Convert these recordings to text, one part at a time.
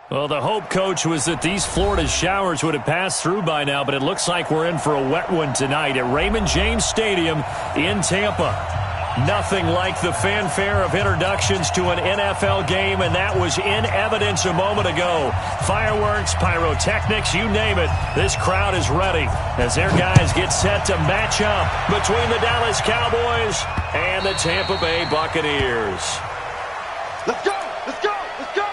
Well, the hope, Coach, was that these Florida showers would have passed through by now, but it looks like we're in for a wet one tonight at Raymond James Stadium in Tampa. Nothing like the fanfare of introductions to an NFL game, and that was in evidence a moment ago. Fireworks, pyrotechnics, you name it. This crowd is ready as their guys get set to match up between the Dallas Cowboys and the Tampa Bay Buccaneers. Let's go! Let's go! Let's go!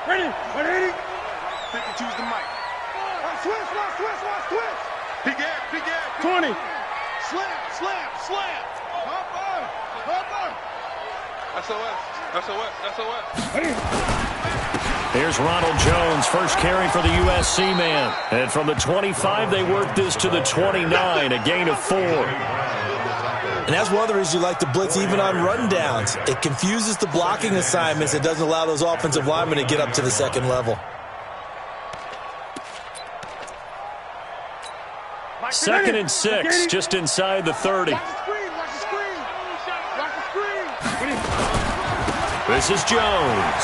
Ready? Ready? 52's the mic. Switch, switch. Big air. 20. Slam. Hop on. SOS. Here's Ronald Jones, first carry for the USC man. And from the 25, they work this to the 29, a gain of 4. And that's one of the reasons you like to blitz even on rundowns. It confuses the blocking assignments. It doesn't allow those offensive linemen to get up to the second level. Second and 6, just inside the 30. This is Jones.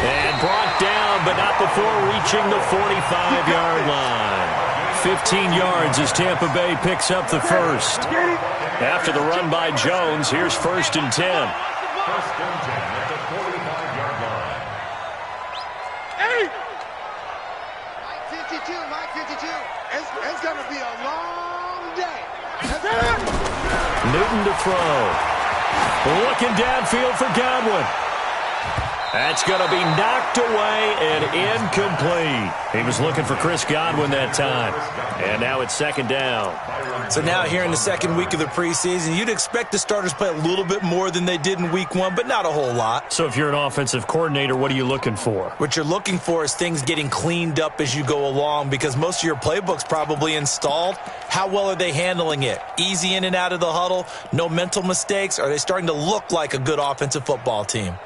And brought down, but not before reaching the 45-yard line. 15 yards as Tampa Bay picks up the first. After the run by Jones, here's 1st and 10. First and 10 at the 45-yard line. Hey! Mike 52. It's going to be a long day. Newton to throw. Looking downfield for Godwin. That's going to be knocked away and incomplete. He was looking for Chris Godwin that time. And now it's 2nd down. So now here in the second week of the preseason, you'd expect the starters play a little bit more than they did in week 1, but not a whole lot. So if you're an offensive coordinator, what are you looking for? What you're looking for is things getting cleaned up as you go along, because most of your playbook's probably installed. How well are they handling it? Easy in and out of the huddle? No mental mistakes? Are they starting to look like a good offensive football team?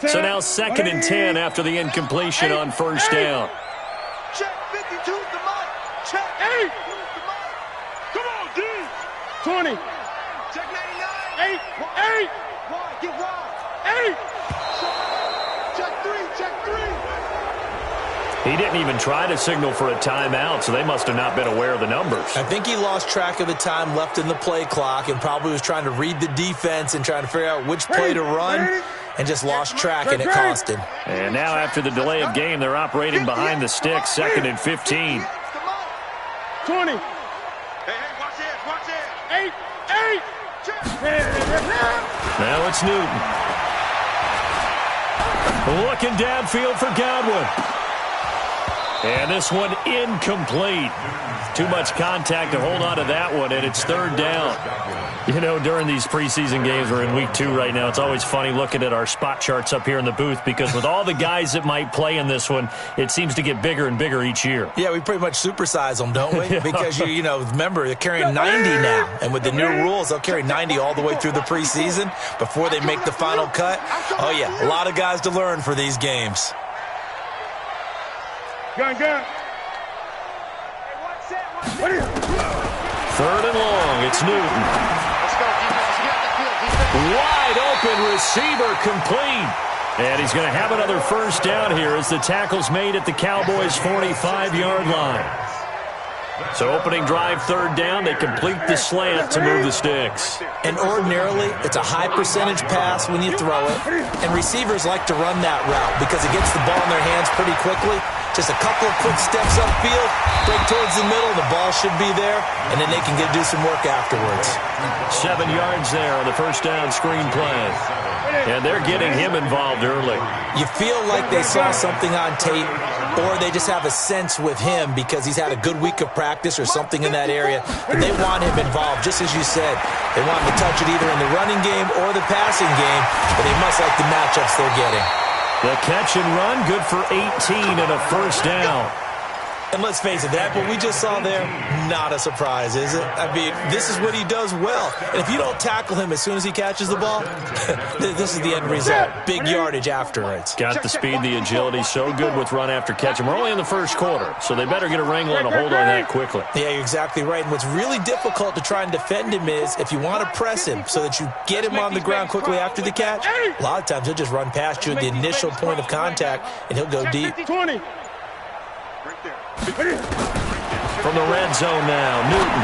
So now 2nd and 10 after the incompletion on 1st down. Check 52's the mic. Check 8. Come on, D. 20. Check 99. 8. Wide. Get wide. 8. Check 3. He didn't even try to signal for a timeout, so they must have not been aware of the numbers. I think he lost track of the time left in the play clock and probably was trying to read the defense and trying to figure out which play to run and just lost track, and it cost him. And now after the delay of game, they're operating behind the sticks, 2nd and 15. 20. Hey, watch it. 8. Now it's Newton. Looking downfield for Godwin. And this one incomplete. Too much contact to hold on to that one, and it's 3rd down. You know, during these preseason games, we're in week 2 right now, it's always funny looking at our spot charts up here in the booth, because with all the guys that might play in this one, it seems to get bigger and bigger each year. Yeah, we pretty much supersize them, don't we? Because, you know, remember, they're carrying 90 now. And with the new rules, they'll carry 90 all the way through the preseason before they make the final cut. Oh, yeah, a lot of guys to learn for these games. Gun. 3rd and long, it's Newton. Wide open receiver, complete. And he's going to have another 1st down here as the tackle's made at the Cowboys' 45-yard line. So opening drive, 3rd down, they complete the slant to move the sticks. And ordinarily, it's a high percentage pass when you throw it. And receivers like to run that route because it gets the ball in their hands pretty quickly. Just a couple of quick steps upfield, break towards the middle, the ball should be there, and then they can do some work afterwards. 7 yards there on the 1st down screen play. And they're getting him involved early. You feel like they saw something on tape, or they just have a sense with him because he's had a good week of practice or something in that area, and they want him involved, just as you said. They want him to touch it either in the running game or the passing game, but they must like the matchups they're getting. The catch and run, good for 18 and a 1st down. And let's face it, that what we just saw there, not a surprise, is it? I mean, this is what he does well. And if you don't tackle him as soon as he catches the ball, this is the end result. Big yardage afterwards. Got the speed, the agility, so good with run after catch. And we're only in the first quarter, so they better get a wrangle and a hold on that quickly. Yeah, you're exactly right. And what's really difficult to try and defend him is if you want to press him so that you get him on the ground quickly after the catch, a lot of times he'll just run past you at the initial point of contact, and he'll go deep. 20. From the red zone now, Newton.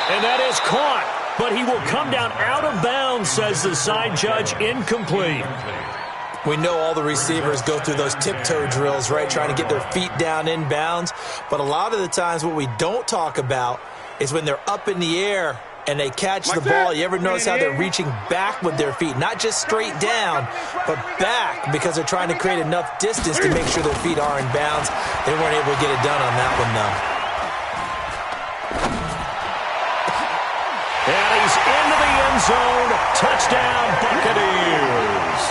And that is caught, but he will come down out of bounds, says the side judge, incomplete. We know all the receivers go through those tiptoe drills, right, trying to get their feet down in bounds. But a lot of the times what we don't talk about is when they're up in the air and they catch the ball. You ever notice how they're reaching back with their feet? Not just straight down, but back, because they're trying to create enough distance to make sure their feet are in bounds. They weren't able to get it done on that one, though. And he's into the end zone. Touchdown, Buccaneers.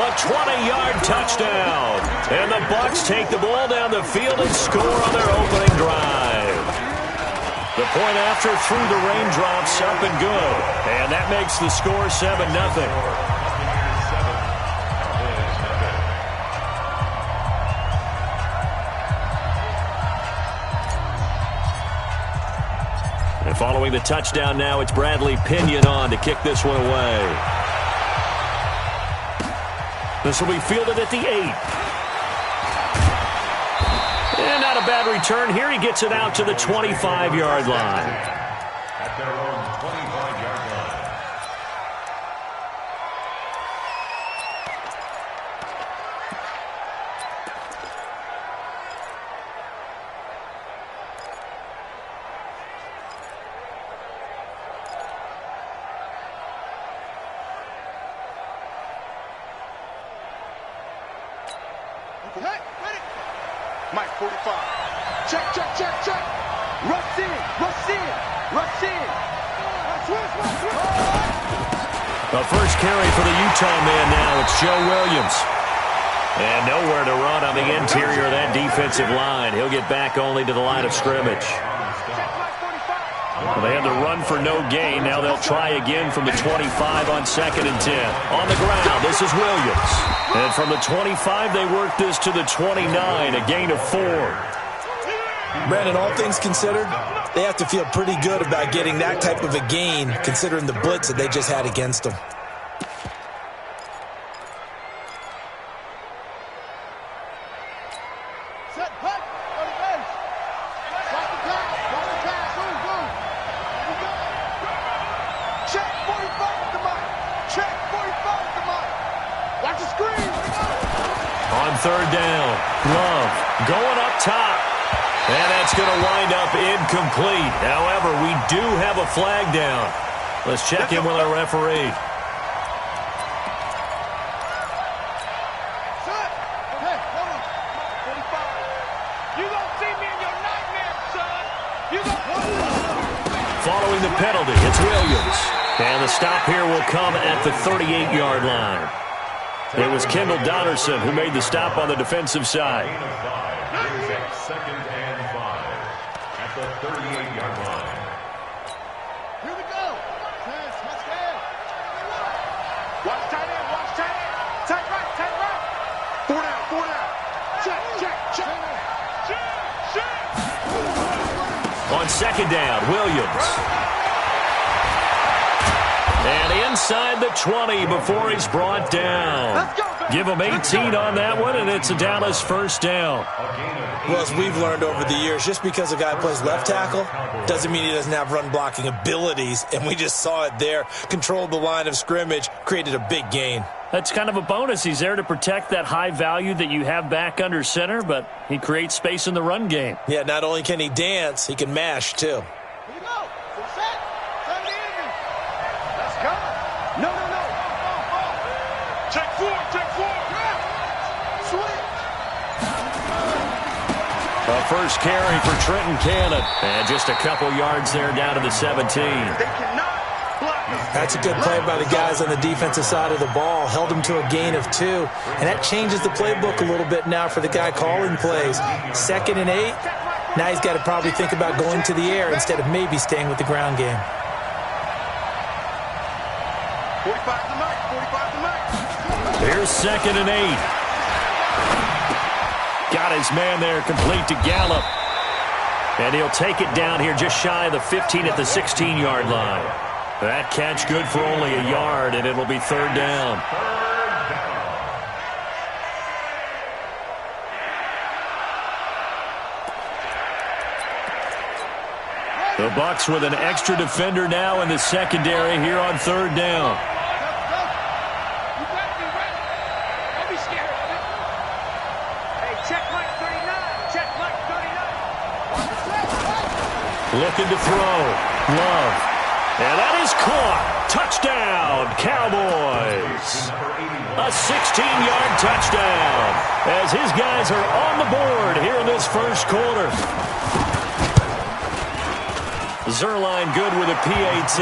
A 20-yard touchdown. And the Bucs take the ball down the field and score on their opening drive. The point after through the raindrops, up and good. And that makes the score 7-0. And following the touchdown now, it's Bradley Pinion on to kick this one away. This will be fielded at the 8. And not a bad return here. He gets it out to the 25-yard line. At their own 25-yard line. Mike 45. Check, check, check, check. Rush in, rush in, rush in. The first carry for the Utah man now. It's Joe Williams. And nowhere to run on the interior of that defensive line. He'll get back only to the line of scrimmage. Well, they had to run for no gain. Now they'll try again from the 25 on 2nd and 10. On the ground, this is Williams. And from the 25, they work this to the 29, a gain of 4. Brandon, all things considered, they have to feel pretty good about getting that type of a gain, considering the blitz that they just had against them. Third down, Love going up top, and that's going to wind up incomplete. However, we do have a flag down. Let's check in with our referee. Following the penalty, it's Williams, and the stop here will come at the 38-yard line. It was Kendall Donnerson who made the stop on the defensive side. 2nd and 5 at the 38-yard line. Here we go. Let's go. Watch tight end, watch tight end. Tight right, tight right. 4 down, 4 down. Check, check, check. On 2nd down, Williams. And inside the 20 before he's brought down. Give him 18 on that one, and it's a Dallas first down. Well, as we've learned over the years, just because a guy plays left tackle doesn't mean he doesn't have run-blocking abilities, and we just saw it there. Controlled the line of scrimmage, created a big gain. That's kind of a bonus. He's there to protect that high value that you have back under center, but he creates space in the run game. Yeah, not only can he dance, he can mash, too. Here you go. We're set. Send the enemy. Let's go. No, no, no. Check 4, check 4. Switch. A first carry for Trenton Cannon. And just a couple yards there down to the 17. They cannot block. That's a good play by the guys on the defensive side of the ball. Held them to a gain of 2. And that changes the playbook a little bit now for the guy calling plays. 2nd and 8. Now he's got to probably think about going to the air instead of maybe staying with the ground game. 45 to Mike. 45 to Mike. Here's 2nd and 8. Got his man there complete to Gallup. And he'll take it down here just shy of the 15 at the 16-yard line. That catch good for only a yard, and it'll be 3rd down. The Bucs with an extra defender now in the secondary here on 3rd down. Looking to throw. Love. And that is caught. Touchdown, Cowboys. A 16-yard touchdown as his guys are on the board here in this first quarter. Zerline good with a PAT.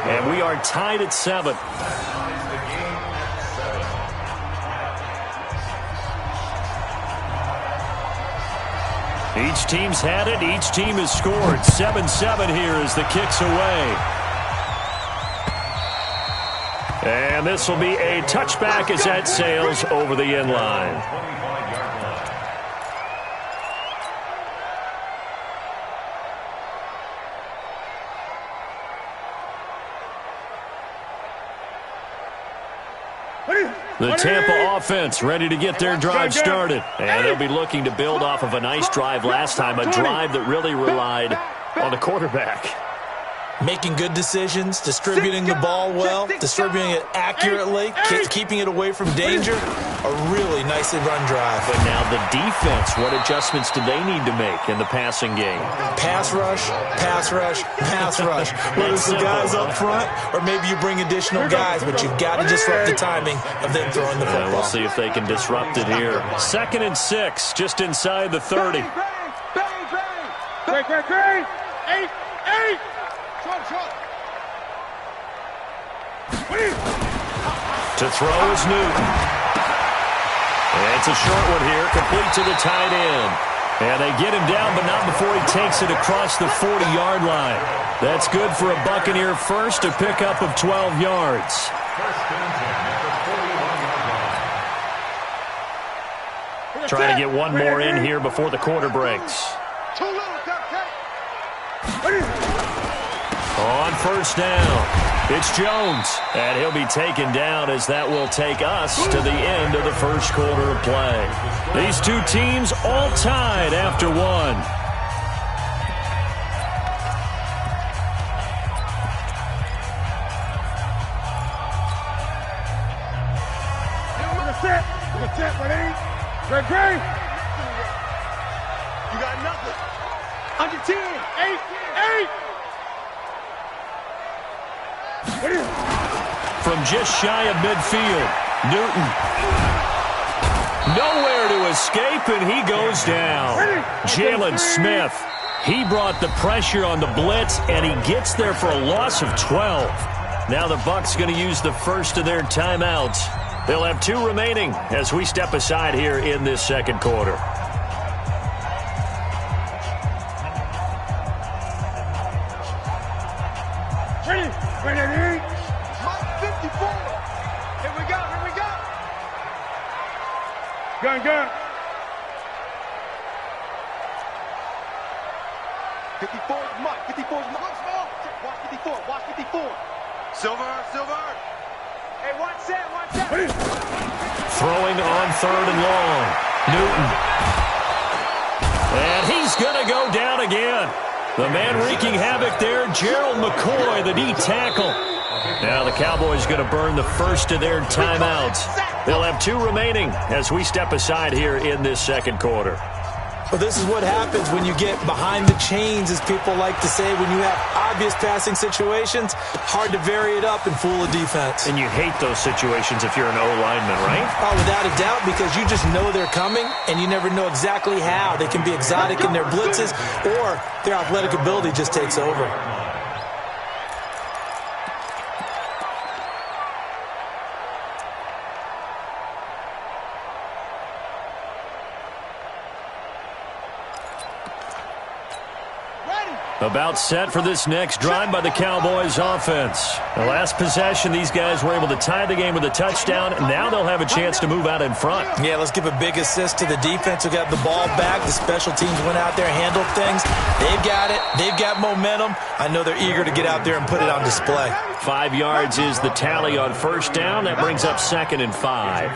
And we are tied at 7. Each team's had it. Each team has scored. 7-7 here as the kick's away. And this will be a touchback as that sails over the end line. The Tampa offense ready to get their drive started. And they'll be looking to build off of a nice drive last time, a drive that really relied on the quarterback. Making good decisions, distributing the ball well, distributing it accurately, keeping it away from danger. A really nicely run drive. But now the defense, what adjustments do they need to make in the passing game? Pass rush, pass rush, pass rush. Whether it's the guys up front or maybe you bring additional guys, but you've got to disrupt the timing of them throwing the football. We'll see if they can disrupt it here. 2nd and 6, just inside the 30. Great. 8. To throw is Newton. And it's a short one here, complete to the tight end. And they get him down, but not before he takes it across the 40-yard line. That's good for a Buccaneer first, a pickup of 12 yards. Trying to get one more in here before the quarter breaks. On 1st down, it's Jones, and he'll be taken down as that will take us to the end of the first quarter of play. These two teams all tied after 1. Great. You got nothing. Under 10. 8. From just shy of midfield, Newton. Nowhere to escape, and he goes down. Jalen Smith, he brought the pressure on the blitz, and he gets there for a loss of 12. Now the Bucs going to use the first of their timeouts. They'll have 2 remaining as we step aside here in this second quarter. Gun. 54 is Mike. 54 is Mike. Watch 54. Watch 54. Silver. Hey, watch that. Throwing on 3rd and long. Newton. And he's going to go down again. The man wreaking havoc there, Gerald McCoy, the D tackle. Now the Cowboys going to burn the first of their timeouts. They'll have 2 remaining as we step aside here in this second quarter. Well, this is what happens when you get behind the chains, as people like to say. When you have obvious passing situations, hard to vary it up and fool a defense. And you hate those situations if you're an O-lineman, right? Oh, without a doubt, because you just know they're coming, and you never know exactly how. They can be exotic in their blitzes, or their athletic ability just takes over. About set for this next drive by the Cowboys offense. The last possession, these guys were able to tie the game with a touchdown, and now they'll have a chance to move out in front. Yeah, let's give a big assist to the defense who got the ball back. The special teams went out there, handled things. They've got it. They've got momentum. I know they're eager to get out there and put it on display. 5 yards is the tally on first down. That brings up 2nd and 5.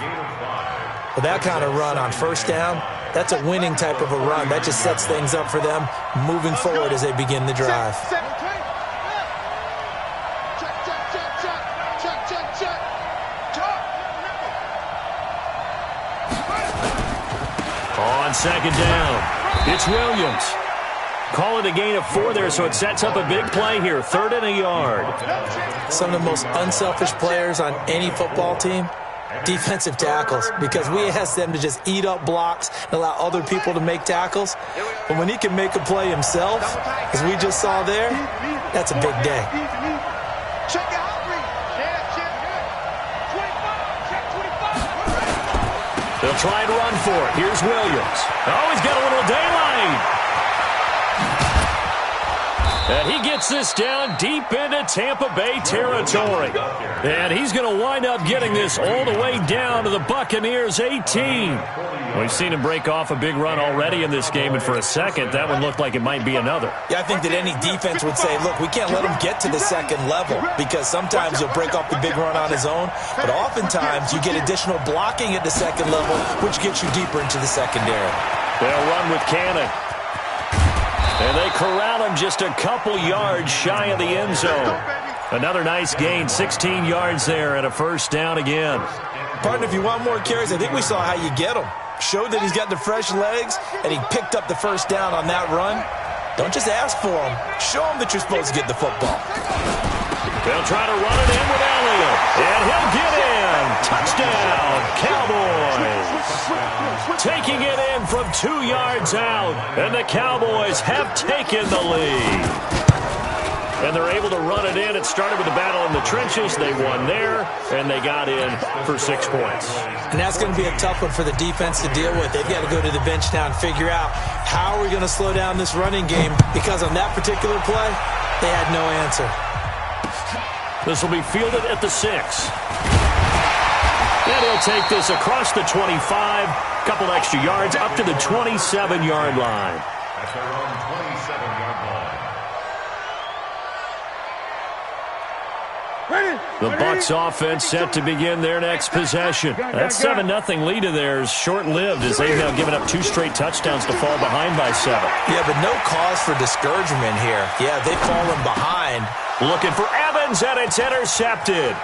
With that kind of run on first down, that's a winning type of a run. That just sets things up for them moving forward as they begin the drive. On 2nd down, it's Williams. Call it a gain of 4 there, so it sets up a big play here. 3rd and a yard. Some of the most unselfish players on any football team, defensive tackles, because we ask them to just eat up blocks and allow other people to make tackles. But when he can make a play himself, as we just saw there, that's a big day. They'll try and run for it. Here's Williams. Oh, he's got a little daylight. And he gets this down deep into Tampa Bay territory. And he's going to wind up getting this all the way down to the Buccaneers' 18. We've seen him break off a big run already in this game, and for a second, that one looked like it might be another. Yeah, I think that any defense would say, look, we can't let him get to the second level, because sometimes he'll break off the big run on his own, but oftentimes you get additional blocking at the second level, which gets you deeper into the secondary. They'll run with Cannon. And they corral him just a couple yards shy of the end zone. Another nice gain, 16 yards there and a first down again. Partner, if you want more carries, I think we saw how you get him. Showed that he's got the fresh legs, and he picked up the first down on that run. Don't just ask for him. Show him that you're supposed to get the football. They'll try to run it in with Elliott, and he'll get in. Touchdown, Cowboys. Taking it in from 2 yards out, and the Cowboys have taken the lead. And they're able to run it in. It started with a battle in the trenches. They won there, and they got in for 6 points. And that's going to be a tough one for the defense to deal with. They've got to go to the bench now and figure out how are we going to slow down this running game, because on that particular play, they had no answer. This will be fielded at the 6. And he'll take this across the 25, couple extra yards up to the 27-yard line. At their own 27-yard line. The Bucs offense set to begin their next possession. That 7-0 lead of theirs short-lived as they've now given up 2 straight touchdowns to fall behind by 7. Yeah, but no cause for discouragement here. Yeah, they've fallen behind. Looking for Evans, and it's intercepted.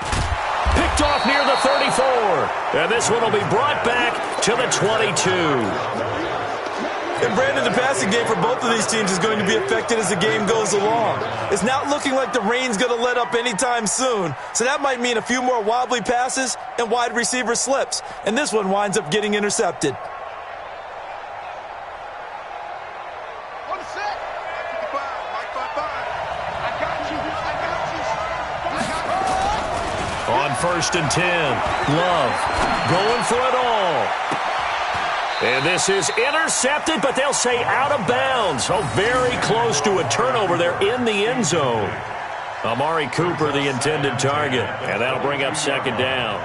Picked off near the 34. And this one will be brought back to the 22. And Brandon, the passing game for both of these teams is going to be affected as the game goes along. It's not looking like the rain's going to let up anytime soon, so that might mean a few more wobbly passes and wide receiver slips. And this one winds up getting intercepted. On 1st and 10, Love going for it all. And this is intercepted, but they'll say out of bounds. Oh, very close to a turnover there in the end zone. Amari Cooper, the intended target, and that'll bring up 2nd down.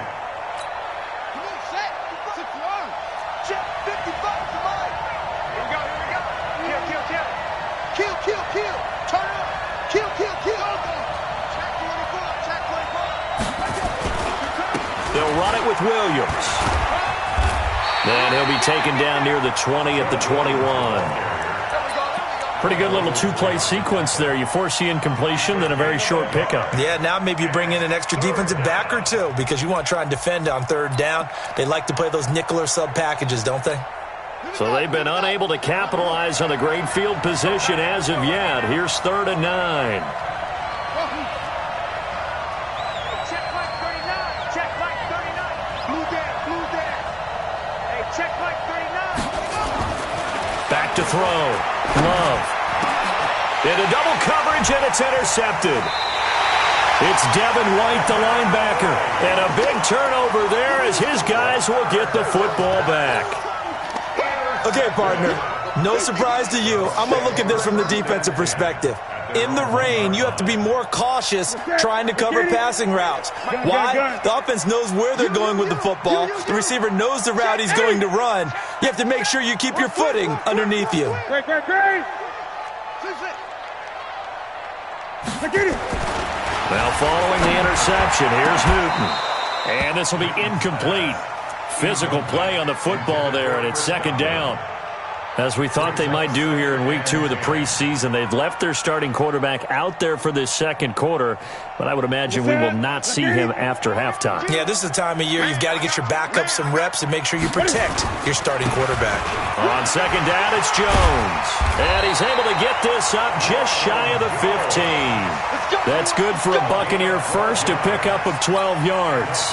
They'll run it with Williams. And he'll be taken down near the 20 at the 21. Pretty good little 2-play sequence there. You force the incompletion, then a very short pickup. Yeah, now maybe you bring in an extra defensive back or 2 because you want to try and defend on 3rd down. They like to play those nickel or sub packages, don't they? So they've been unable to capitalize on a great field position as of yet. Here's 3rd and 9. Back to throw. Love. Into double coverage, and it's intercepted. It's Devin White, the linebacker. And a big turnover there as his guys will get the football back. Okay, partner. No surprise to you. I'm going to look at this from the defensive perspective. In the rain, you have to be more cautious trying to cover passing routes. Why? The offense knows where they're going with the football. The receiver knows the route he's going to run. You have to make sure you keep your footing underneath you. Now following the interception, here's Newton. And this will be incomplete. Physical play on the football there, and it's second down. As we thought they might do here in week 2 of the preseason, they've left their starting quarterback out there for this second quarter, but I would imagine we will not see him after halftime. Yeah, this is the time of year you've got to get your backup some reps and make sure you protect your starting quarterback. On second down, it's Jones. And he's able to get this up just shy of the 15. That's good for a Buccaneer first to pick up of 12 yards.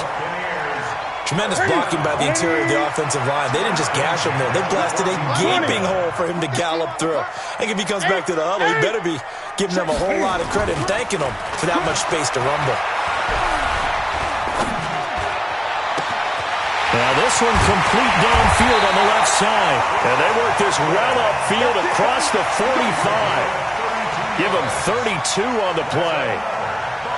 Tremendous blocking by the interior of the offensive line. They didn't just gash him there. They blasted a gaping hole for him to gallop through. I think if he comes back to the huddle, he better be giving them a whole lot of credit and thanking them for that much space to rumble. Now this one complete downfield on the left side. And they work this well upfield across the 45. Give them 32 on the play.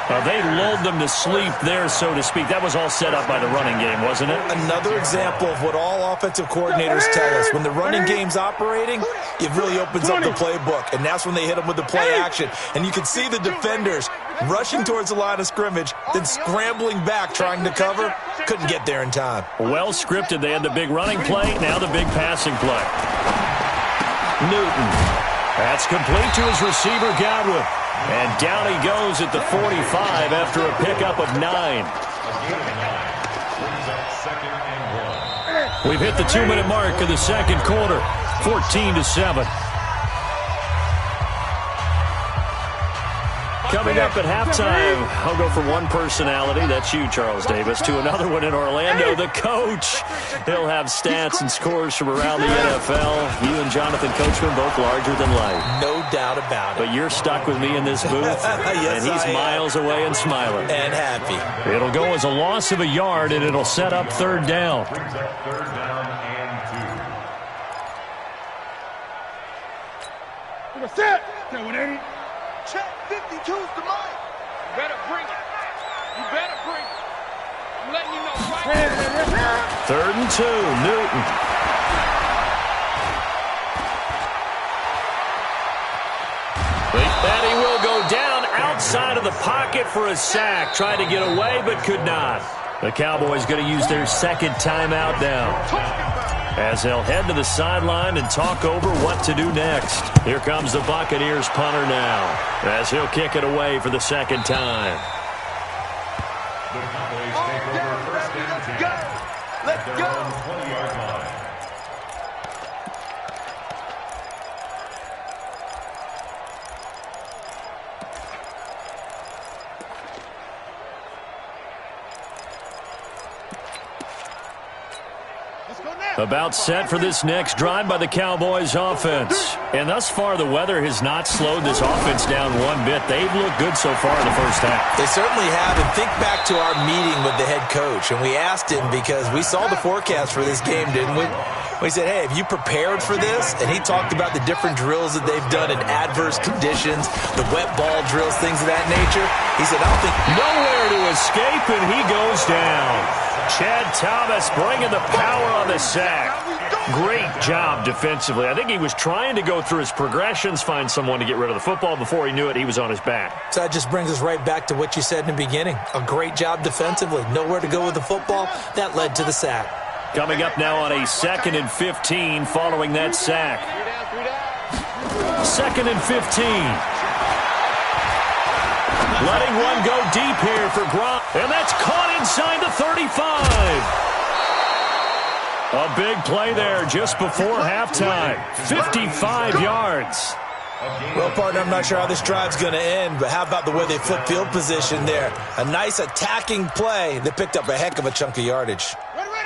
They lulled them to sleep there, so to speak. That was all set up by the running game, wasn't it? Another example of what all offensive coordinators tell us. When the running game's operating, it really opens up the playbook, and that's when they hit them with the play action. And you can see the defenders rushing towards the line of scrimmage, then scrambling back trying to cover. Couldn't get there in time. Well scripted. They had the big running play, now the big passing play. Newton. That's complete to his receiver, Godwin. And down he goes at the 45 after a pickup of 9. We've hit the 2-minute mark of the second quarter, 14-7. Coming up at halftime, I'll go from one personality, that's you, Charles Davis, to another one in Orlando, the coach. He'll have stats and scores from around the NFL. You and Jonathan Coachman, both larger than life. No doubt about it. But you're stuck with me in this booth, yes, and he's miles away and smiling. And happy. It'll go as a loss of a yard, and it'll set up third down. Brings up third down and 2. Set. 180. Check 52's the mic. You better bring it. You better bring it. I'm letting you know right now. Third and 2, Newton. And he will go down outside of the pocket for a sack. Tried to get away, but could not. The Cowboys going to use their second timeout now, as they'll head to the sideline and talk over what to do next. Here comes the Buccaneers punter now, as he'll kick it away for the second time. The Cowboys take over first and 10. Let's They're go. on the 20-yard line. About set for this next drive by the Cowboys offense. And thus far, the weather has not slowed this offense down one bit. They've looked good so far in the first half. They certainly have. And think back to our meeting with the head coach. And we asked him, because we saw the forecast for this game, didn't we? We said, hey, have you prepared for this? And he talked about the different drills that they've done in adverse conditions, the wet ball drills, things of that nature. He said, I don't think... Nowhere to escape, and he goes down. Chad Thomas bringing the power on the sack. Great job defensively. I think he was trying to go through his progressions, find someone to get rid of the football. Before he knew it, he was on his back. So that just brings us right back to what you said in the beginning. A great job defensively. Nowhere to go with the football. That led to the sack. Coming up now on a 2nd and 15 following that sack. 2nd and 15. Letting one go deep here for Gronk. And that's caught inside the 35. A big play there just before halftime. 55 yards. Well, partner, I'm not sure how this drive's going to end, but how about the way they flip field position there? A nice attacking play that picked up a heck of a chunk of yardage.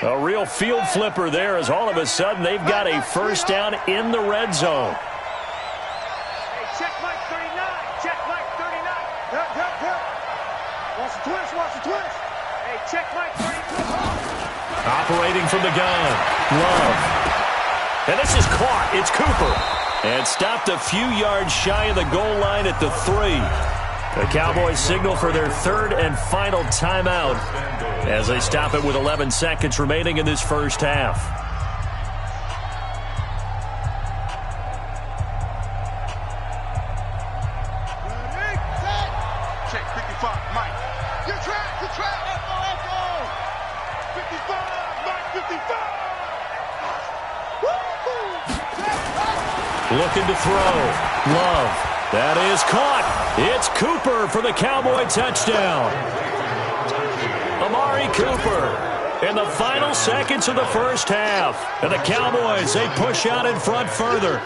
A real field flipper there, as all of a sudden they've got a first down in the red zone. Hey, check Mike 39. Check Mike 39. Watch the twist. Watch the twist. Hey, check Mike 32. Operating from the gun, Love. And this is caught. It's Cooper. And stopped a few yards shy of the goal line at the 3. The Cowboys signal for their third and final timeout as they stop it with 11 seconds remaining in this first half. Check 55, Mike. Good track, good track. Echo. 55, Mike, 55. Looking to throw. Love. That is caught. It's Cooper for the Cowboy touchdown. Amari Cooper in the final seconds of the first half. And the Cowboys, they push out in front further.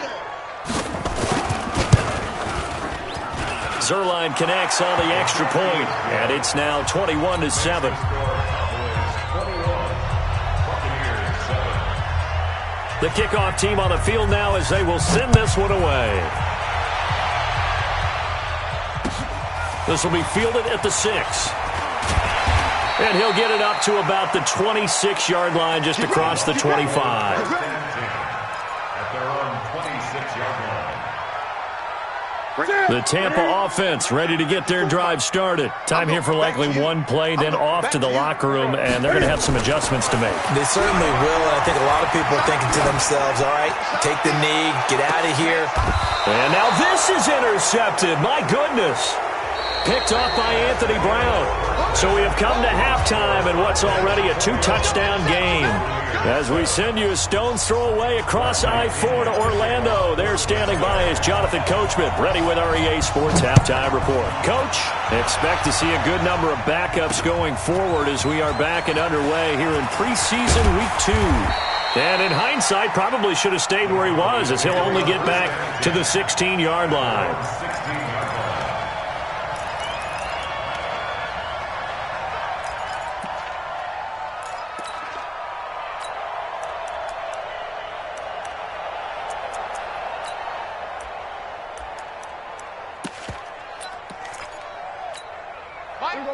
Zerline connects on the extra point, and it's now 21-7. The kickoff team on the field now as they will send this one away. This will be fielded at the 6. And he'll get it up to about the 26-yard line just across the 25. At their own 26-yard line. The Tampa offense ready to get their drive started. Time here for likely one play, then off to the locker room, and they're going to have some adjustments to make. They certainly will, and I think a lot of people are thinking to themselves, all right, take the knee, get out of here. And now this is intercepted. My goodness. Picked off by Anthony Brown. So we have come to halftime in what's already a 2-touchdown game. As we send you a stone's throw away across I-4 to Orlando. There standing by is Jonathan Coachman, ready with our EA Sports Halftime Report. Coach, expect to see a good number of backups going forward as we are back and underway here in preseason week 2. And in hindsight, probably should have stayed where he was as he'll only get back to the 16-yard line.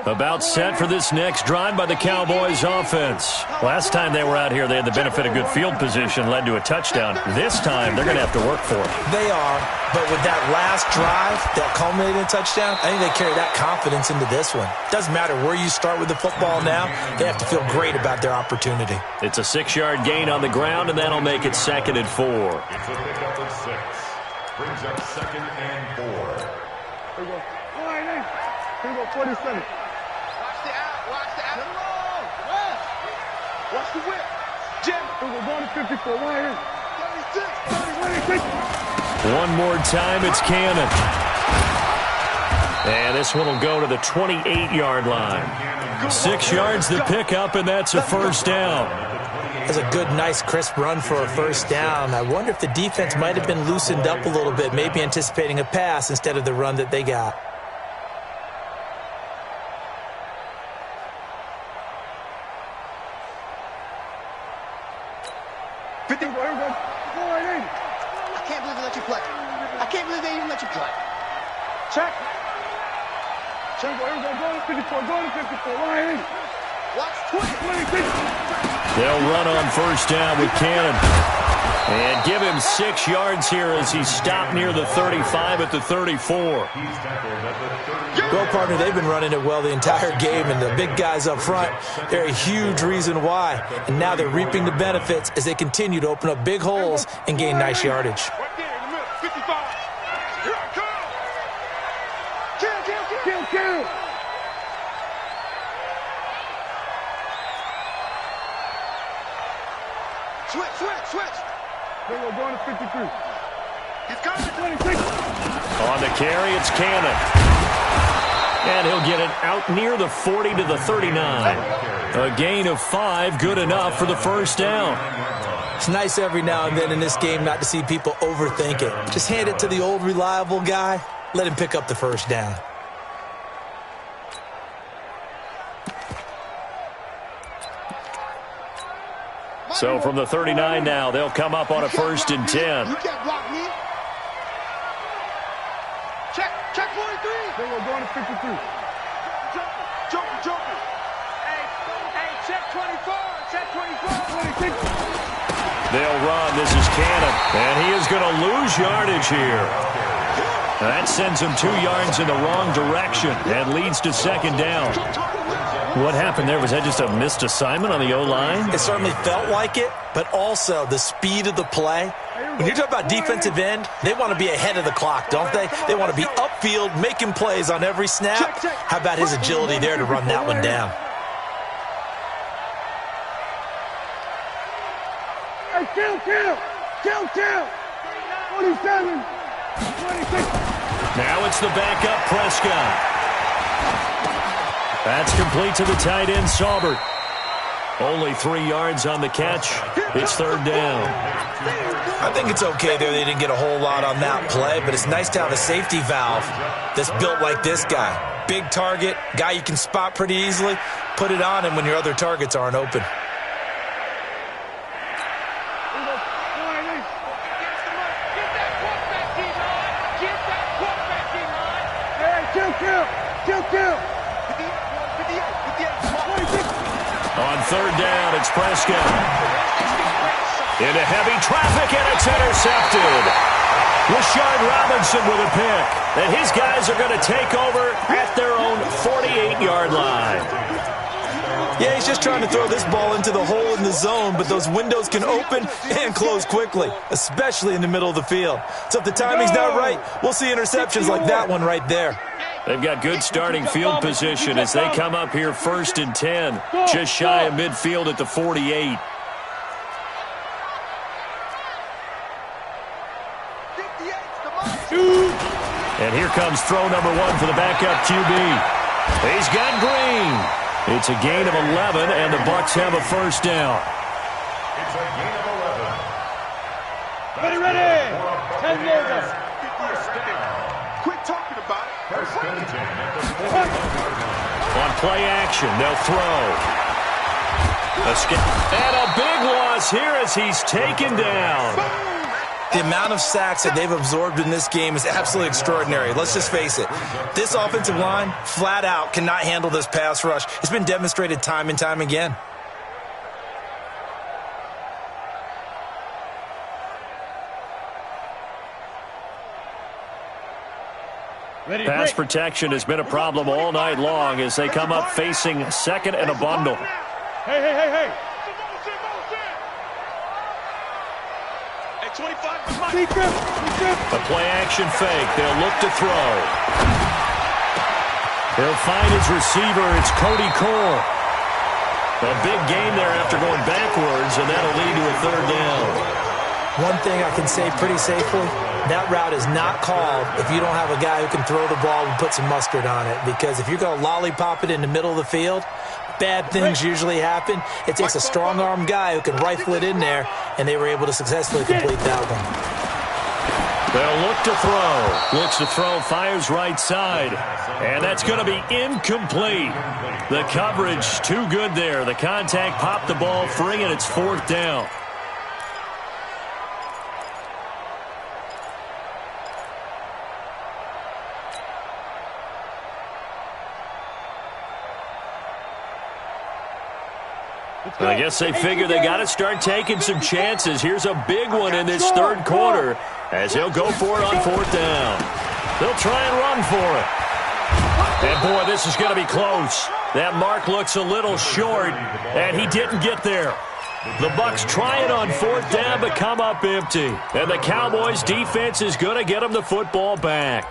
About set for this next drive by the Cowboys offense. Last time they were out here, they had the benefit of good field position, led to a touchdown. This time, they're going to have to work for it. They are, but with that last drive that culminated in a touchdown, I think they carry that confidence into this one. Doesn't matter where you start with the football now, they have to feel great about their opportunity. It's a 6-yard gain on the ground, and that'll make it 2nd and 4. It's a pickup of 6. Brings up 2nd and 4. Here we go. All right, here we go, 47. Watch the out. Watch the whip. Jim. We're going to 54. Right here. 36. One more time, it's Cannon. And this one will go to the 28-yard line. 6 yards to pick up, and that's a first down. That's a good, nice, crisp run for a first down. I wonder if the defense might have been loosened up a little bit, maybe anticipating a pass instead of the run that they got. Check. Check. Go to 54. Go to 54. Right here. Watch 26. They'll run on first down with Cannon. And give him 6 yards here as he stopped near the 35 at the 34. Well, partner, they've been running it well the entire game, and the big guys up front, they're a huge reason why. And now they're reaping the benefits as they continue to open up big holes and gain nice yardage. Right there in the middle. 55. Here I come. Kill. Switch. We're going to 53. He's coming to 26. On the carry, it's Cannon. And he'll get it out near the 40 to the 39. A gain of 5, good enough for the first down. It's nice every now and then in this game not to see people overthink it. Just hand it to the old reliable guy. Let him pick up the first down. So from the 39 now, they'll come up on a 1st and 10. You can't block me. Check 43. Then we're going to 53. Joker. Hey, check 24. Check 24. 26. They'll run. This is Cannon. And he is going to lose yardage here. That sends him 2 yards in the wrong direction and leads to second down. What happened there? Was that just a missed assignment on the O-line? It certainly felt like it, but also the speed of the play. When you're talking about defensive end, they want to be ahead of the clock, don't they? They want to be upfield, making plays on every snap. How about his agility there to run that one down? Hey, kill! 27, 26. Now it's the backup Prescott. That's complete to the tight end, Saubert. Only 3 yards on the catch. It's third down. I think it's okay there. They didn't get a whole lot on that play, but it's nice to have a safety valve that's built like this guy. Big target, guy you can spot pretty easily. Put it on him when your other targets aren't open. Kill! On third down, it's Prescott. Into heavy traffic, and it's intercepted. Rashard Robinson with a pick. And his guys are going to take over at their own 48-yard line. Yeah, he's just trying to throw this ball into the hole in the zone, but those windows can open and close quickly, especially in the middle of the field. So if the timing's not right, we'll see interceptions like that one right there. They've got good starting field position as they come up here 1st and 10, just shy of midfield at the 48. And here comes throw number 1 for the backup QB. He's got Green. It's a gain of 11, and the Bucs have a first down. It's a gain of 11. Ready! 10 yards. Quit talking about it. First and 10 at the 40. On play action, they'll throw. And a big loss here as he's taken down. The amount of sacks that they've absorbed in this game is absolutely extraordinary. Let's just face it. This offensive line, flat out, cannot handle this pass rush. It's been demonstrated time and time again. Pass protection has been a problem all night long as they come up facing second and a bundle. Hey! Hey, 25. A play-action fake. They'll look to throw. He'll find his receiver. It's Cody Core. A big gain there after going backwards, and that'll lead to a third down. One thing I can say pretty safely, that route is not called if you don't have a guy who can throw the ball and put some mustard on it. Because if you're going to lollipop it in the middle of the field, bad things usually happen. It takes a strong-arm guy who can rifle it in there, and they were able to successfully complete that one. They'll look to throw. Looks to throw, fires right side. And that's going to be incomplete. The coverage too good there. The contact popped the ball free, and it's fourth down. I guess they figure they got to start taking some chances. Here's a big one in this third quarter as he'll go for it on fourth down. They'll try and run for it. And, boy, this is going to be close. That mark looks a little short, and he didn't get there. The Bucs try it on fourth down but come up empty. And the Cowboys' defense is going to get them the football back.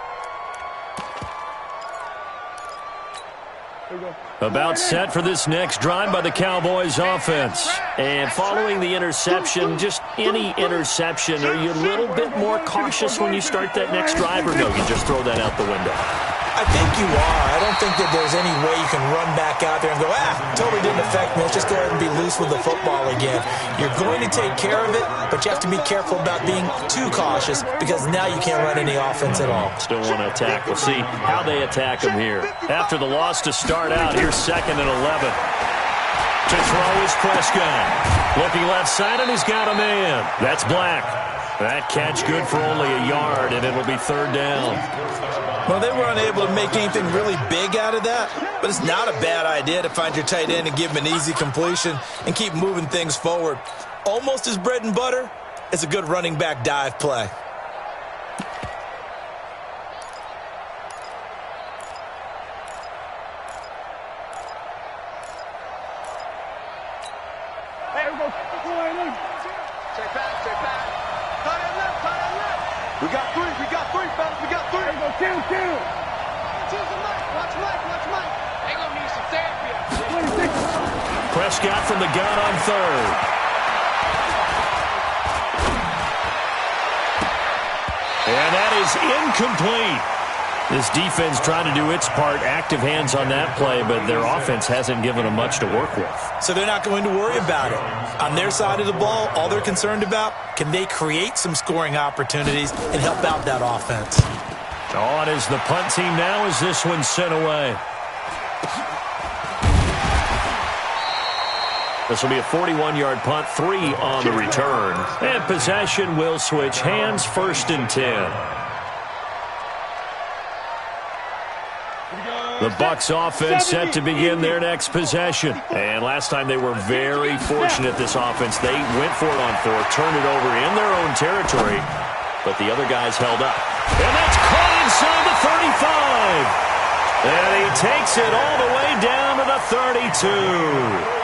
About set for this next drive by the Cowboys offense. And following the interception, just any interception, are you a little bit more cautious when you start that next drive, or no, you just throw that out the window? I think you are. I don't think that there's any way you can run back out there and go, totally didn't affect me. Let's just go ahead and be loose with the football again. You're going to take care of it, but you have to be careful about being too cautious because now you can't run any offense at all. Still want to attack. We'll see how they attack him here. After the loss to start out, here's 2nd and 11. To throw is Prescott. Looking left side, and he's got a man. That's Black. That catch good for only a yard, and it'll be third down. Well, they were unable to make anything really big out of that, but it's not a bad idea to find your tight end and give him an easy completion and keep moving things forward. Almost his bread and butter. It's a good running back dive play. Check back. Tight end left. We got three, fellas. We got three. There we go, two. Choose the Mike. Watch Mike. They gonna need some therapy. Prescott from the gun on third. And that is incomplete. This defense trying to do its part, active hands on that play, but their offense hasn't given them much to work with. So they're not going to worry about it. On their side of the ball, all they're concerned about, can they create some scoring opportunities and help out that offense? On is the punt team now as this one's sent away. This will be a 41-yard punt, 3 on the return. And possession will switch hands, 1st and 10. The Bucs offense set to begin their next possession. And last time they were very fortunate, this offense. They went for it on 4, turned it over in their own territory, but the other guys held up. And that's caught inside the 35. And he takes it all the way down to the 32.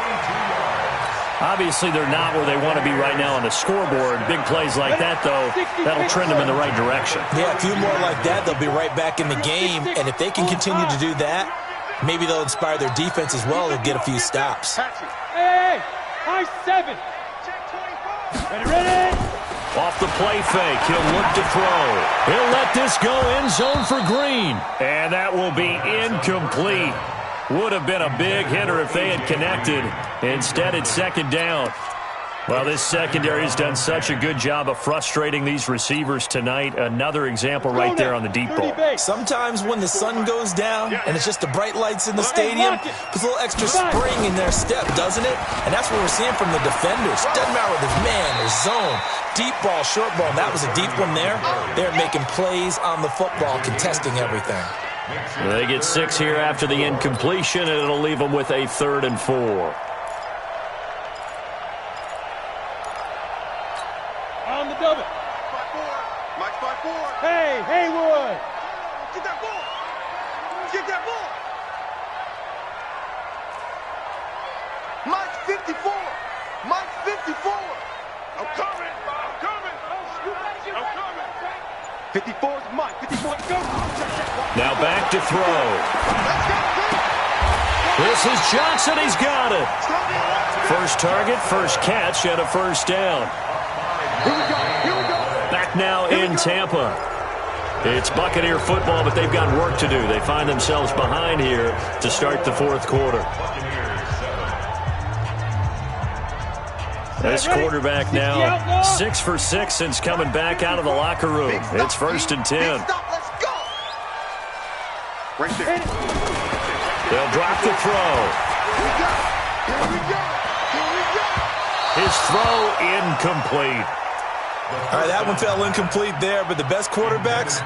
Obviously, they're not where they want to be right now on the scoreboard. Big plays like that, though, that'll trend them in the right direction. Yeah, a few more like that, they'll be right back in the game. And if they can continue to do that, maybe they'll inspire their defense as well. They'll get a few stops. Hey, high 7. Ready. Off the play fake, he'll look to throw. He'll let this go end zone for Green. And that will be incomplete. Would have been a big hitter if they had connected. Instead, it's 2nd down. Well, this secondary has done such a good job of frustrating these receivers tonight. Another example right there on the deep ball. Sometimes when the sun goes down and it's just the bright lights in the stadium, puts a little extra spring in their step, doesn't it? And that's what we're seeing from the defenders. Doesn't matter whether it's man or zone, deep ball, short ball. That was a deep one there. They're making plays on the football, contesting everything. They get 6 here after the incompletion, and it'll leave them with a 3rd and 4. On the double. 5-4. Mike 5-4. Hey, Haywood. Get that ball. Mike 54. I'm coming. 54 is Mike. 54. Go. Now back to throw. This is Johnson. He's got it. First target, first catch, and a 1st down. Here we go. Back now in Tampa. It's Buccaneer football, but they've got work to do. They find themselves behind here to start the 4th quarter. This quarterback now 6 for 6 since coming back out of the locker room. It's 1st and 10. Let's go. Right there. They'll drop the throw. Here we go. His throw incomplete. All right, that one fell incomplete there, but the best quarterbacks,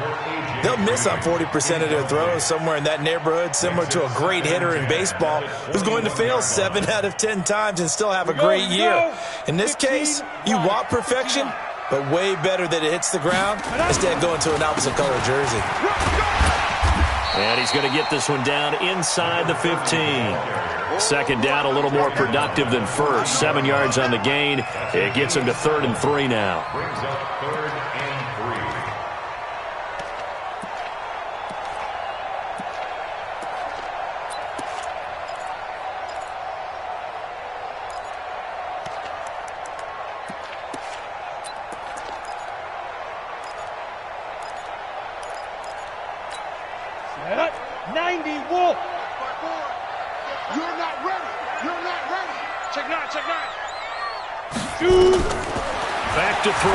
they'll miss on 40% of their throws, somewhere in that neighborhood, similar to a great hitter in baseball who's going to fail 7 out of 10 times and still have a great year. In this case, you want perfection, but way better that it hits the ground instead of going to an opposite color jersey. And he's going to get this one down inside the 15. 2nd down, a little more productive than first. 7 yards on the gain. It gets him to 3rd and 3 now. Brings up 3rd and 90, Wolf. You're not ready. Check 9. Back to throw.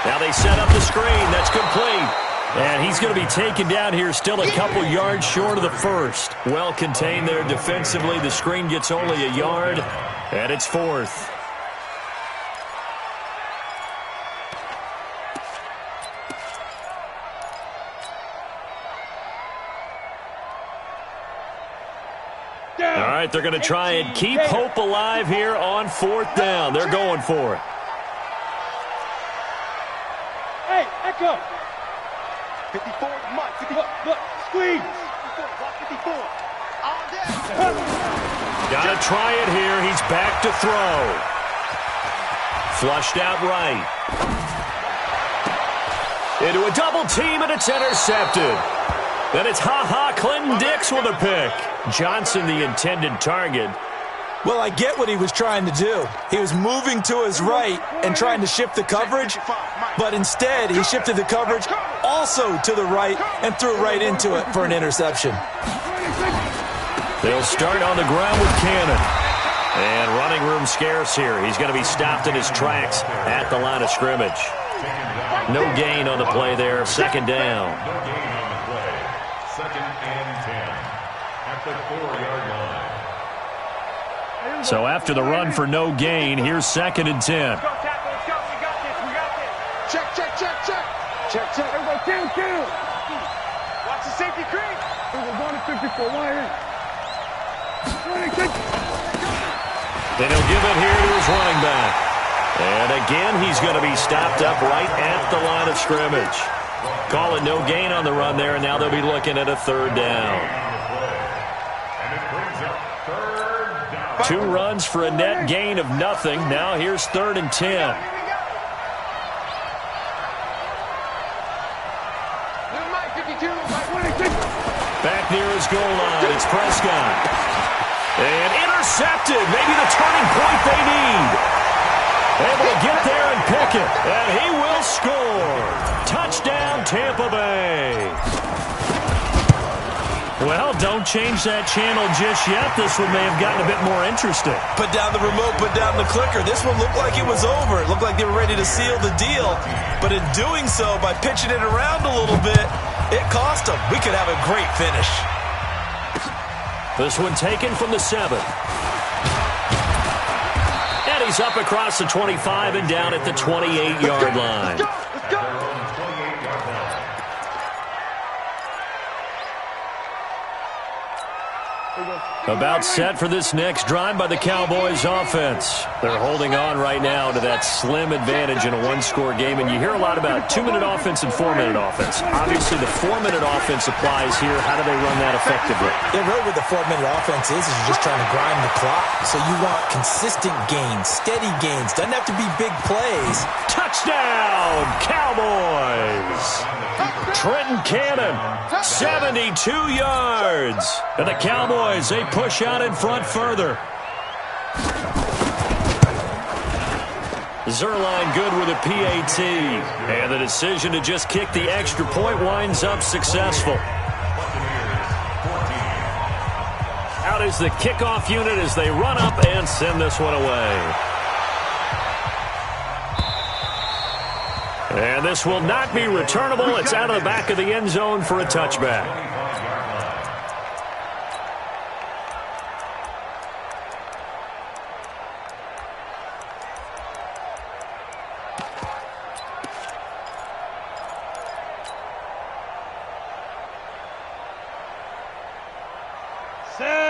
Now they set up the screen. That's complete. And he's going to be taken down here, still a couple yards short of the 1st. Well contained there defensively. The screen gets only a yard, and it's 4th. right, they're going to try and keep hope alive here on 4th down. They're going for it. Hey, Echo. 54, Mike. 54. Look, squeeze. 54. On deck. Got to try it here. He's back to throw. Flushed out right. Into a double team, and it's intercepted. Then it's Clinton Dix with a pick. Johnson, the intended target. Well, I get what he was trying to do. He was moving to his right and trying to shift the coverage, but instead he shifted the coverage also to the right and threw right into it for an interception. They'll start on the ground with Cannon. And running room scarce here. He's going to be stopped in his tracks at the line of scrimmage. No gain on the play there. 2nd down. No gain on the play. 2nd and 10 at the 4-yard line. So after the run for no gain, here's 2nd and 10. Let's go, tackle. Let's go. We got this. We got this. Check. Check. Everybody, count. Watch the safety creep. We're going to 54. Then he'll give it here to his running back. And again, he's going to be stopped up right at the line of scrimmage. Call it no gain on the run there, and now they'll be looking at a 3rd down. And it brings up 3rd down. 2 runs for a net gain of nothing. Now here's 3rd and 10. Back near his goal line, it's Prescott. And intercepted, maybe the turning point they need. Able to get there and pick it, and he will score. Touchdown, Tampa Bay. Well, don't change that channel just yet. This one may have gotten a bit more interesting. Put down the remote, put down the clicker. This one looked like it was over. It looked like they were ready to seal the deal. But in doing so, by pitching it around a little bit, it cost them. We could have a great finish. This one taken from the 7. And he's up across the 25 and down at the 28-yard line. Let's go. About set for this next drive by the Cowboys offense. They're holding on right now to that slim advantage in a 1-score game, and you hear a lot about 2-minute offense and 4-minute offense. Obviously, the 4-minute offense applies here. How do they run that effectively? Yeah, really what the 4-minute offense is you're just trying to grind the clock. So you want consistent gains, steady gains. Doesn't have to be big plays. Touchdown, Cowboys! Trenton Cannon, 72 yards. And the Cowboys, they push out in front further. Zerline good with a PAT. And the decision to just kick the extra point winds up successful. Out is the kickoff unit as they run up and send this one away. And this will not be returnable. It's out of the back of the end zone for a touchback.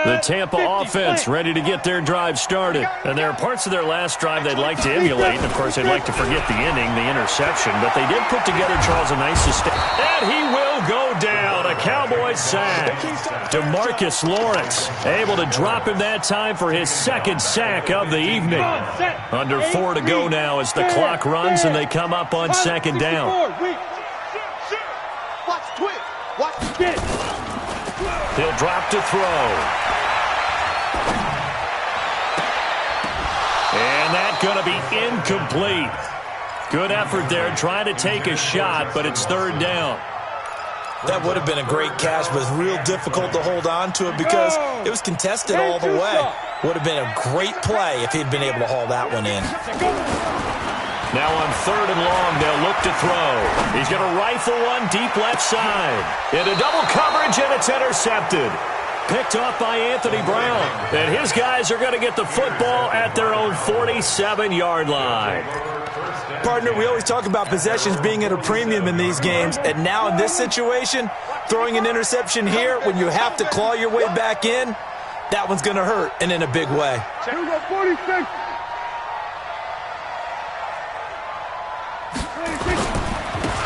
The Tampa offense ready to get their drive started. And there are parts of their last drive they'd like to emulate. And, of course, they'd like to forget the inning, the interception. But they did put together, Charles, a nice sustain. And he will go down. A Cowboys sack. DeMarcus Lawrence able to drop him that time for his 2nd sack of the evening. Under 4 to go now as the clock runs and they come up on 2nd down. Watch twist. Watch spin. He'll drop to throw. And that's going to be incomplete. Good effort there trying to take a shot, but it's 3rd down. That would have been a great catch, but it's real difficult to hold on to it because it was contested all the way. Would have been a great play if he'd been able to haul that one in. Now on 3rd and long, they'll look to throw. He's going to rifle one deep left side. Into double coverage, and it's intercepted. Picked off by Anthony Brown. And his guys are going to get the football at their own 47-yard line. Partner, we always talk about possessions being at a premium in these games. And now in this situation, throwing an interception here when you have to claw your way back in, That one's going to hurt, and in a big way. Here we go, 46.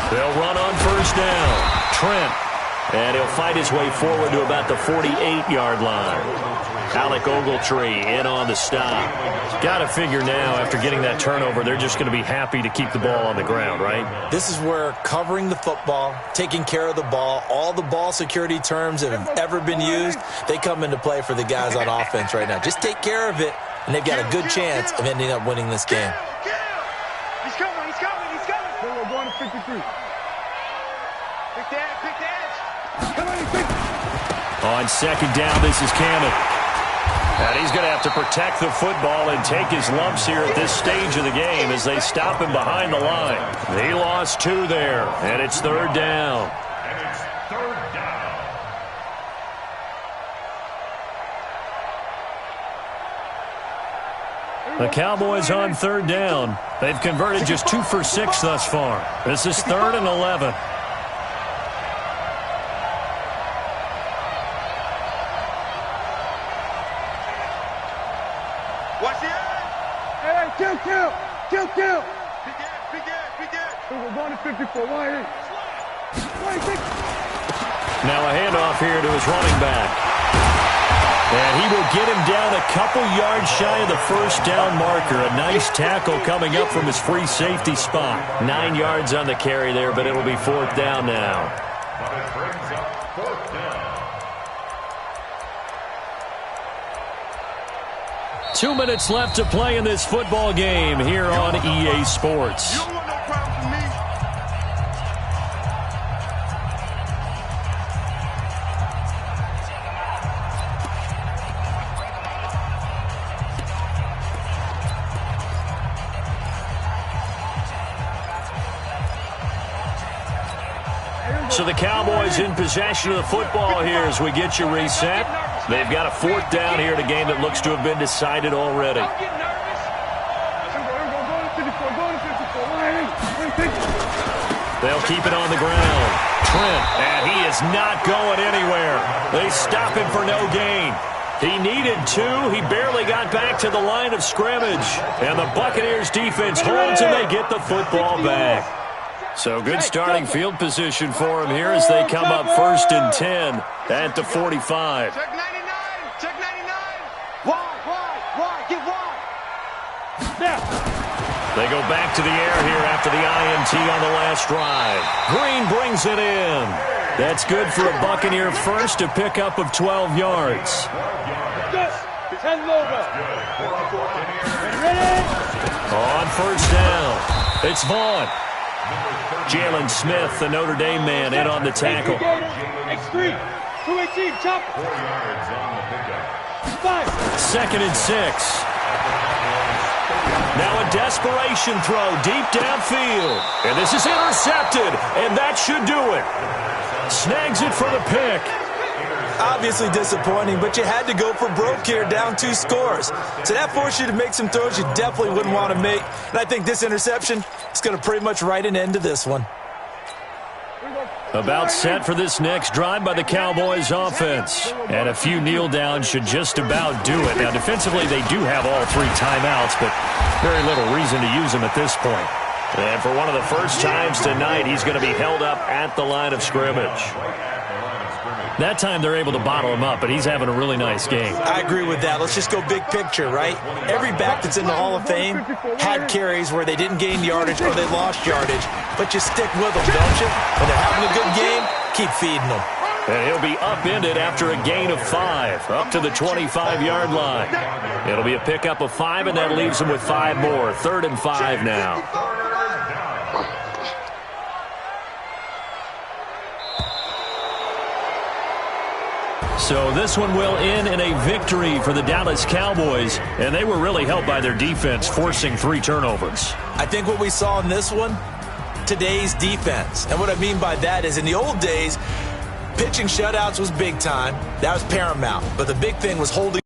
They'll run on first down. Trent. And he'll fight his way forward to about the 48-yard line. Alec Ogletree in on the stop. Got to figure now, after getting that turnover, they're just going to be happy to keep the ball on the ground, right? This is where covering the football, taking care of the ball, all the ball security terms that have ever been used, they come into play for the guys on offense right now. Just take care of it, and they've got a good chance of ending up winning this game. He's coming, he's coming, he's coming. So we're going to 53. Pick the edge, pick the edge. On second down, this is Cannon. And he's going to have to protect the football and take his lumps here at this stage of the game as they stop him behind the line. He lost 2 there, and it's third down. And it's third down. The Cowboys on third down. They've converted just 2 for 6 thus far. This is 3rd and 11. Watch the edge. Hey, kill. Big edge. We're going to 54. 1-8. Now a handoff here to his running back. And he will get him down a couple yards shy of the first down marker. A nice tackle coming up from his free safety spot. 9 yards on the carry there, but it'll be 4th down now. But it brings up 4th down. 2 minutes left to play in this football game here on EA Sports. You don't want no problem from me. So the Cowboys in possession of the football here as we get you reset. They've got a 4th down here in a game that looks to have been decided already. Don't get nervous. They'll keep it on the ground. Trent, and he is not going anywhere. They stop him for no gain. He needed 2. He barely got back to the line of scrimmage. And the Buccaneers defense holds and they get the football back. So good starting field position for him here as they come up 1st and 10 at the 45. Check 99. Why? Get wide. They go back to the air here after the INT on the last drive. Green brings it in. That's good for a Buccaneer first, a pickup of 12 yards. 10 logo. On first down, it's Vaughn. Jalen Smith, the Notre Dame man, in on the tackle. X3. 218. Chop. 4 yards on the pickup. 5. 2nd and 6. Now a desperation throw deep downfield. And this is intercepted, and that should do it. Snags it for the pick. Obviously disappointing, but you had to go for broke here, down 2 scores. So that forced you to make some throws you definitely wouldn't want to make. And I think this interception is going to pretty much write an end to this one. About set for this next drive by the Cowboys offense. And a few kneel downs should just about do it. Now, defensively, they do have all 3 timeouts, but very little reason to use them at this point. And for one of the first times tonight, he's going to be held up at the line of scrimmage. That time they're able to bottle him up, but he's having a really nice game. I agree with that. Let's just go big picture, right? Every back that's in the Hall of Fame had carries where they didn't gain yardage or they lost yardage. But you stick with them, don't you? When they're having a good game, keep feeding them. And he'll be upended after a gain of 5, up to the 25-yard line. It'll be a pickup of 5, and that leaves him with 5 more. 3rd and 5 now. So this one will end in a victory for the Dallas Cowboys, and they were really helped by their defense, forcing 3 turnovers. I think what we saw in this one, today's defense. And what I mean by that is in the old days, pitching shutouts was big time. That was paramount. But the big thing was holding